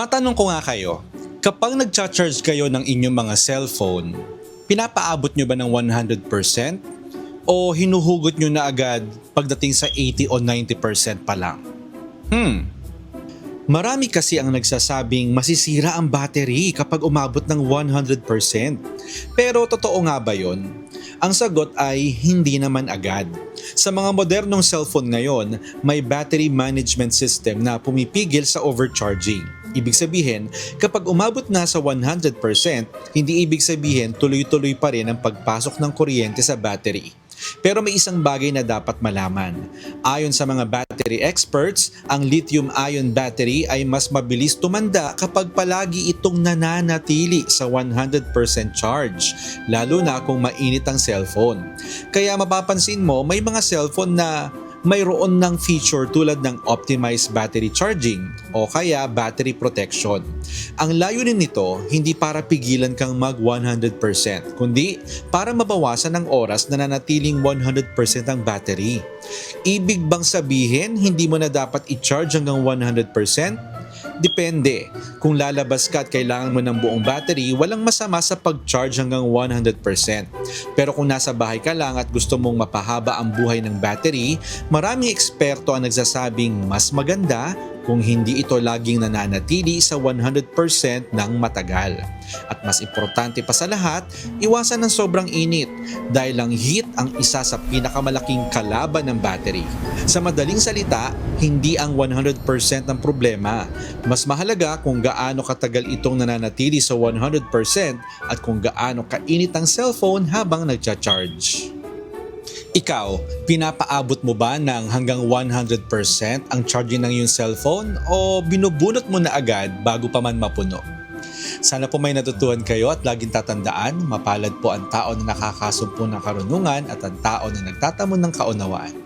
Matanong ko nga kayo, kapag nagcha-charge kayo ng inyong mga cellphone, pinapaabot nyo ba ng 100% o hinuhugot nyo na agad pagdating sa 80 o 90% pa lang? Marami kasi ang nagsasabing masisira ang battery kapag umabot ng 100%. Pero totoo nga ba yun? Ang sagot ay hindi naman agad. Sa mga modernong cellphone ngayon, may battery management system na pumipigil sa overcharging. Ibig sabihin, kapag umabot na sa 100%, hindi ibig sabihin tuloy-tuloy pa rin ang pagpasok ng kuryente sa battery. Pero may isang bagay na dapat malaman. Ayon sa mga battery experts, ang lithium-ion battery ay mas mabilis tumanda kapag palagi itong nananatili sa 100% charge, lalo na kung mainit ang cellphone. Kaya mapapansin mo, may mga cellphone na mayroon ng feature tulad ng optimized battery charging o kaya battery protection. Ang layunin nito, hindi para pigilan kang mag 100%, kundi para mabawasan ang oras na nanatiling 100% ang battery. Ibig bang sabihin, hindi mo na dapat i-charge hanggang 100%? Depende. Kung lalabas ka at kailangan mo ng buong battery, walang masama sa pag-charge hanggang 100%. Pero kung nasa bahay ka lang at gusto mong mapahaba ang buhay ng battery, maraming eksperto ang nagsasabing mas maganda kung hindi ito laging nananatili sa 100% ng matagal. At mas importante pa sa lahat, iwasan ng sobrang init dahil ang heat ang isa sa pinakamalaking kalaban ng battery. Sa madaling salita, hindi ang 100% ang problema. Mas mahalaga kung gaano katagal itong nananatili sa 100% at kung gaano kainit ang cellphone habang nagcha-charge. Ikaw, pinapaabot mo ba ng hanggang 100% ang charging ng iyong cellphone o binubunot mo na agad bago pa man mapuno? Sana po may natutuhan kayo at laging tatandaan, mapalad po ang tao na nakakasumpo ng karunungan at ang tao na nagtatamon ng kaunawaan.